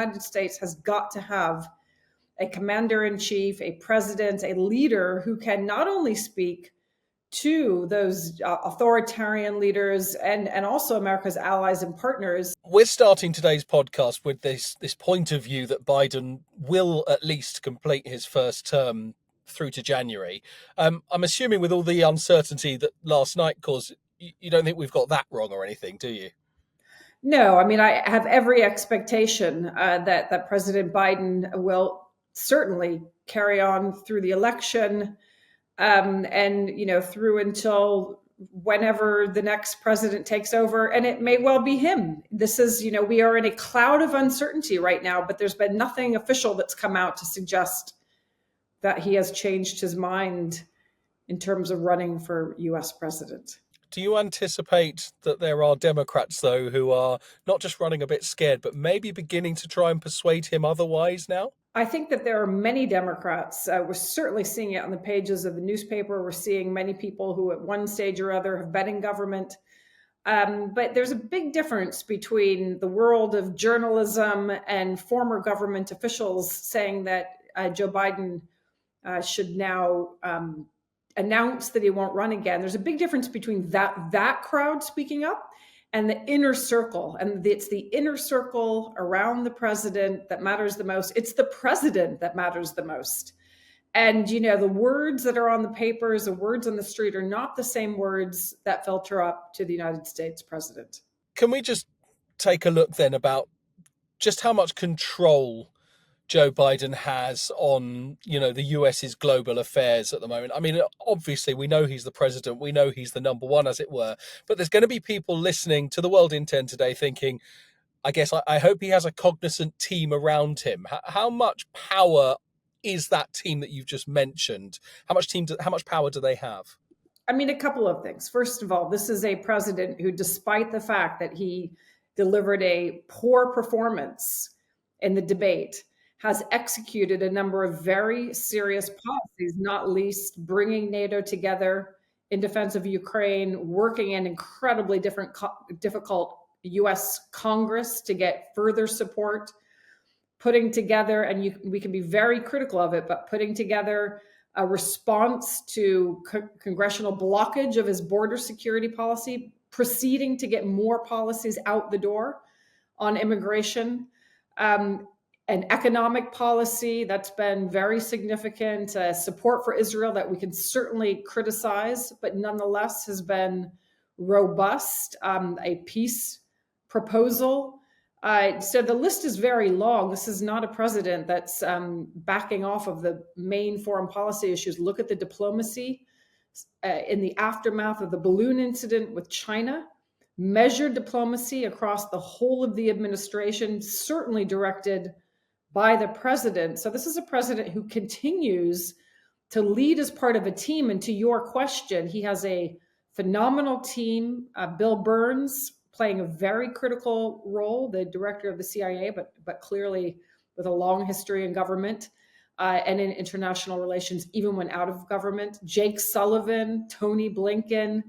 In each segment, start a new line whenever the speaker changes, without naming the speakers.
United States has got to have a commander-in-chief, a president, a leader who can not only speak to those authoritarian leaders and also America's allies and partners.
We're starting today's podcast with this point of view that Biden will at least complete his first term through to January. I'm assuming with all the uncertainty that last night caused, you don't think we've got that wrong or anything, do you?
No, I mean, I have every expectation that President Biden will certainly carry on through the election, and through until whenever the next president takes over, and it may well be him. This is, we are in a cloud of uncertainty right now, but there's been nothing official that's come out to suggest that he has changed his mind in terms of running for U.S. president.
Do you anticipate that there are Democrats, though, who are not just running a bit scared, but maybe beginning to try and persuade him otherwise now?
I think that there are many Democrats. We're certainly seeing it on the pages of the newspaper. We're seeing many people who at one stage or other have been in government. But there's a big difference between the world of journalism and former government officials saying that Joe Biden should now announce that he won't run again. There's a big difference between that crowd speaking up and the inner circle. And it's the inner circle around the president that matters the most. It's the president that matters the most. And, the words that are on the papers, the words on the street are not the same words that filter up to the United States president.
Can we just take a look then about just how much control Joe Biden has on, the US's global affairs at the moment? I mean, obviously, we know he's the president. We know he's the number one, as it were. But there's going to be people listening to the World in 10 today thinking, I guess, I hope he has a cognizant team around him. How much power is that team that you've just mentioned? How much power do they have?
I mean, a couple of things. First of all, this is a president who, despite the fact that he delivered a poor performance in the debate, has executed a number of very serious policies, not least bringing NATO together in defense of Ukraine, working in incredibly difficult U.S. Congress to get further support, putting together, and we can be very critical of it, but putting together a response to congressional blockage of his border security policy, proceeding to get more policies out the door on immigration, an economic policy that's been very significant, support for Israel that we can certainly criticize, but nonetheless has been robust, a peace proposal. So the list is very long. This is not a president that's backing off of the main foreign policy issues. Look at the diplomacy in the aftermath of the balloon incident with China, measured diplomacy across the whole of the administration, certainly directed by the president. So this is a president who continues to lead as part of a team. And to your question, he has a phenomenal team. Bill Burns playing a very critical role, the director of the CIA, but clearly with a long history in government and in international relations, even when out of government. Jake Sullivan, Tony Blinken,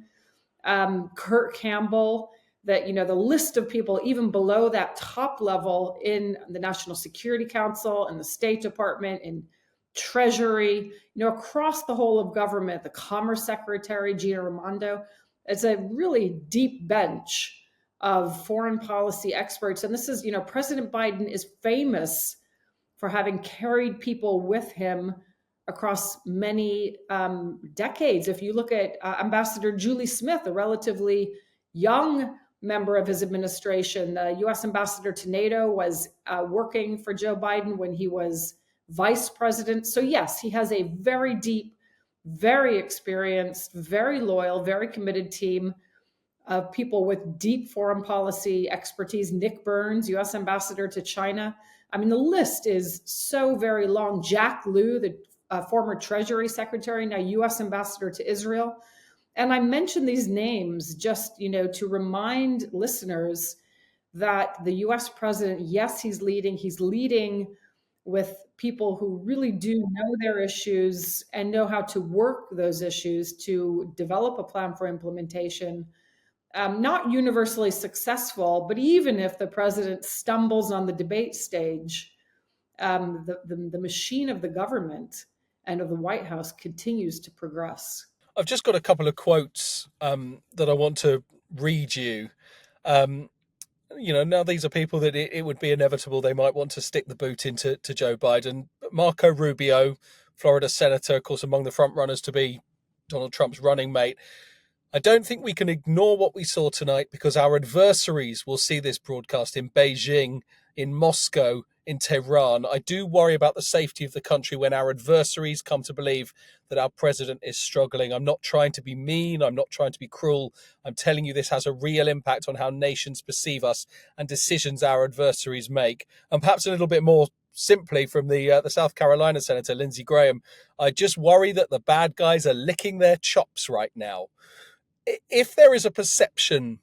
Kurt Campbell, that, the list of people even below that top level in the National Security Council and the State Department and Treasury, across the whole of government, the Commerce Secretary, Gina Raimondo. It's a really deep bench of foreign policy experts. And this is, President Biden is famous for having carried people with him across many decades. If you look at Ambassador Julie Smith, a relatively young member of his administration, the U.S. ambassador to NATO, was working for Joe Biden when he was vice president. So yes, he has a very deep, very experienced, very loyal, very committed team of people with deep foreign policy expertise. Nick Burns, U.S. ambassador to China. I mean, the list is so very long. Jack Lew, the former Treasury Secretary, now U.S. ambassador to Israel. And I mention these names just, to remind listeners that the U.S. president, yes, he's leading with people who really do know their issues and know how to work those issues to develop a plan for implementation, not universally successful, but even if the president stumbles on the debate stage, the machine of the government and of the White House continues to progress.
I've just got a couple of quotes that I want to read you. Um, now these are people that it would be inevitable they might want to stick the boot into Joe Biden. Marco Rubio, Florida senator, of course, among the front runners to be Donald Trump's running mate. I don't think we can ignore what we saw tonight because our adversaries will see this broadcast in Beijing, in Moscow, in Tehran. I do worry about the safety of the country when our adversaries come to believe that our president is struggling. I'm not trying to be mean. I'm not trying to be cruel. I'm telling you this has a real impact on how nations perceive us and decisions our adversaries make. And perhaps a little bit more simply from the South Carolina Senator, Lindsey Graham, I just worry that the bad guys are licking their chops right now. If there is a perception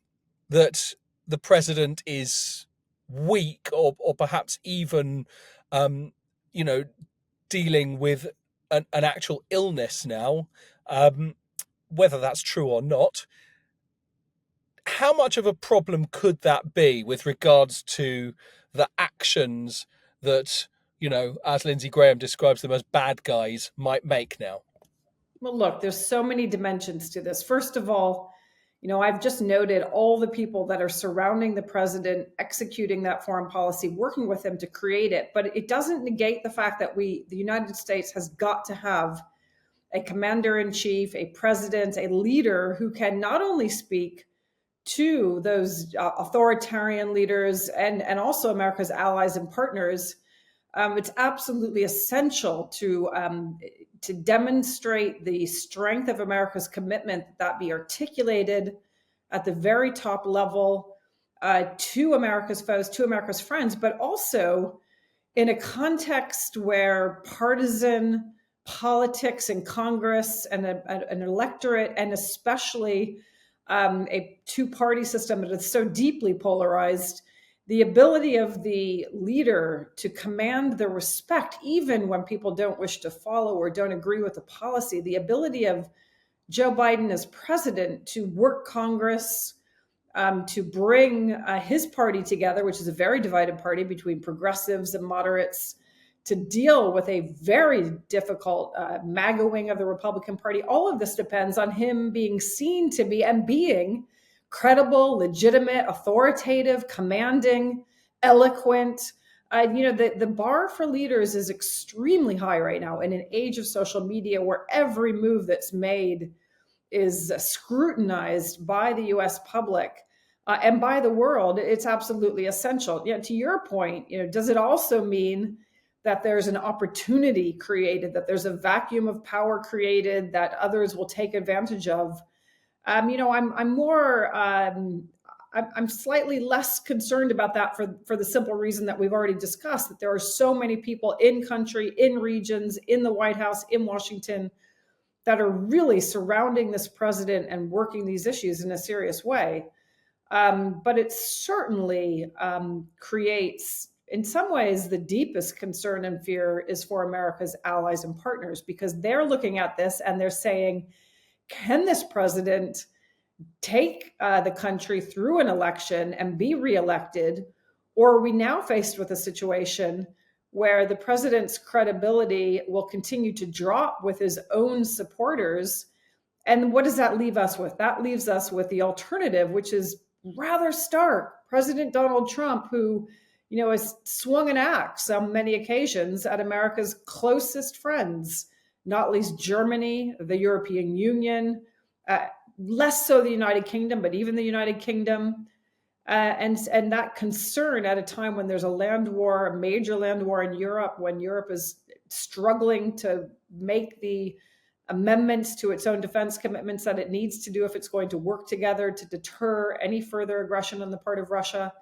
that the president is weak or perhaps even, dealing with an actual illness now, whether that's true or not, how much of a problem could that be with regards to the actions that, as Lindsey Graham describes them as bad guys, might make now?
Well, look, there's so many dimensions to this. First of all, I've just noted all the people that are surrounding the president, executing that foreign policy, working with him to create it. But it doesn't negate the fact that the United States has got to have a commander in chief, a president, a leader who can not only speak to those authoritarian leaders and also America's allies and partners. It's absolutely essential to demonstrate the strength of America's commitment that be articulated at the very top level to America's foes, to America's friends, but also in a context where partisan politics in Congress and an electorate, and especially a two-party system that is so deeply polarized, the ability of the leader to command the respect, even when people don't wish to follow or don't agree with the policy, the ability of Joe Biden as president to work Congress, to bring his party together, which is a very divided party between progressives and moderates, to deal with a very difficult MAGA wing of the Republican Party. All of this depends on him being seen to be and being credible, legitimate, authoritative, commanding, eloquent. The bar for leaders is extremely high right now in an age of social media where every move that's made is scrutinized by the US public and by the world. It's absolutely essential. To your point, does it also mean that there's an opportunity created, that there's a vacuum of power created that others will take advantage of? I'm slightly less concerned about that for the simple reason that we've already discussed, that there are so many people in country, in regions, in the White House, in Washington, that are really surrounding this president and working these issues in a serious way. But it certainly creates, in some ways, the deepest concern and fear is for America's allies and partners, because they're looking at this and they're saying, can this president take the country through an election and be reelected? Or are we now faced with a situation where the president's credibility will continue to drop with his own supporters? And what does that leave us with? That leaves us with the alternative, which is rather stark. President Donald Trump, who has swung an axe on many occasions at America's closest friends, not least Germany, the European Union, less so the United Kingdom, but even the United Kingdom. And that concern at a time when there's a major land war in Europe, when Europe is struggling to make the amendments to its own defense commitments that it needs to do if it's going to work together to deter any further aggression on the part of Russia,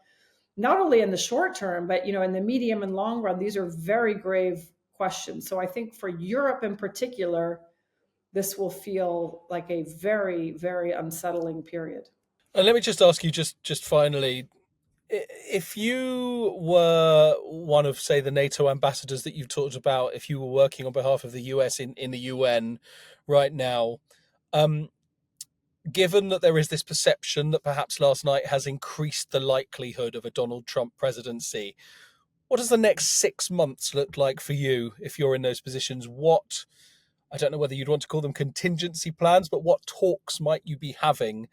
not only in the short term, but in the medium and long run. These are very grave questions. So I think for Europe in particular, this will feel like a very, very unsettling period.
And let me just ask you, just finally, if you were one of, say, the NATO ambassadors that you've talked about, if you were working on behalf of the US in the UN right now, given that there is this perception that perhaps last night has increased the likelihood of a Donald Trump presidency, what does the next 6 months look like for you if you're in those positions? What, I don't know whether you'd want to call them contingency plans, but what talks might you be having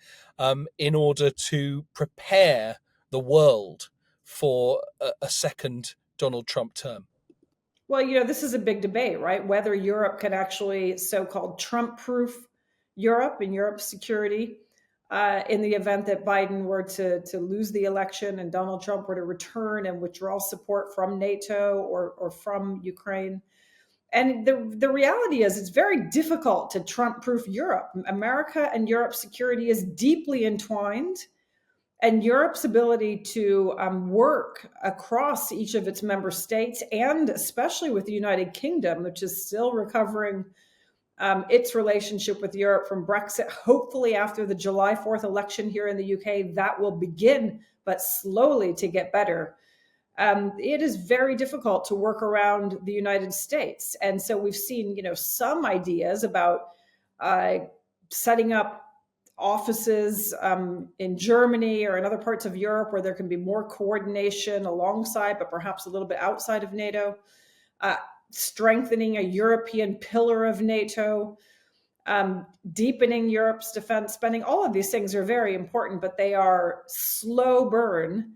in order to prepare the world for a second Donald Trump term?
Well, this is a big debate, right? Whether Europe can actually so-called Trump-proof Europe and Europe's security in the event that Biden were to lose the election and Donald Trump were to return and withdraw support from NATO or from Ukraine. And the reality is it's very difficult to Trump-proof Europe. America and Europe's security is deeply entwined. And Europe's ability to work across each of its member states, and especially with the United Kingdom, which is still recovering its relationship with Europe from Brexit. Hopefully, after the July 4th election here in the UK, that will begin, but slowly to get better. It is very difficult to work around the United States. And so we've seen, some ideas about setting up offices in Germany or in other parts of Europe where there can be more coordination alongside, but perhaps a little bit outside of NATO, strengthening a European pillar of NATO, deepening Europe's defense spending. All of these things are very important, but they are slow burn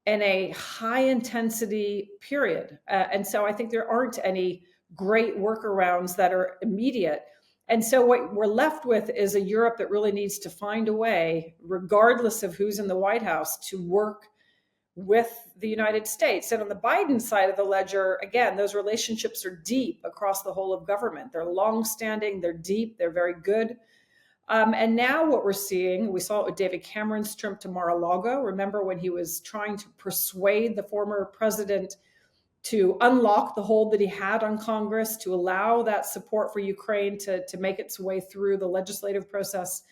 in a high intensity period. And so I think there aren't any great workarounds that are immediate. And so what we're left with is a Europe that really needs to find a way, regardless of who's in the White House, to work with the United States. And on the Biden side of the ledger, again, those relationships are deep across the whole of government. They're longstanding, they're deep, they're very good. And now what we're seeing, we saw it with David Cameron's trip to Mar-a-Lago. Remember when he was trying to persuade the former president to unlock the hold that he had on Congress, to allow that support for Ukraine to make its way through the legislative process.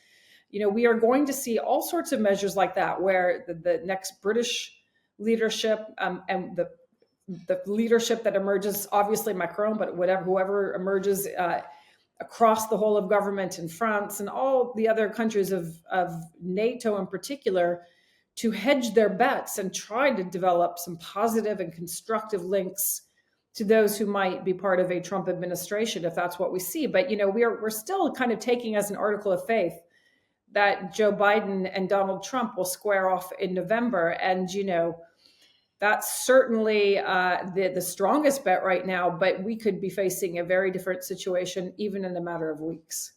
We are going to see all sorts of measures like that, where the next British leadership and the leadership that emerges, obviously Macron, but whoever emerges across the whole of government in France and all the other countries of NATO in particular, to hedge their bets and try to develop some positive and constructive links to those who might be part of a Trump administration, if that's what we see. But, we're still kind of taking as an article of faith that Joe Biden and Donald Trump will square off in November. And, that's certainly the strongest bet right now, but we could be facing a very different situation even in a matter of weeks.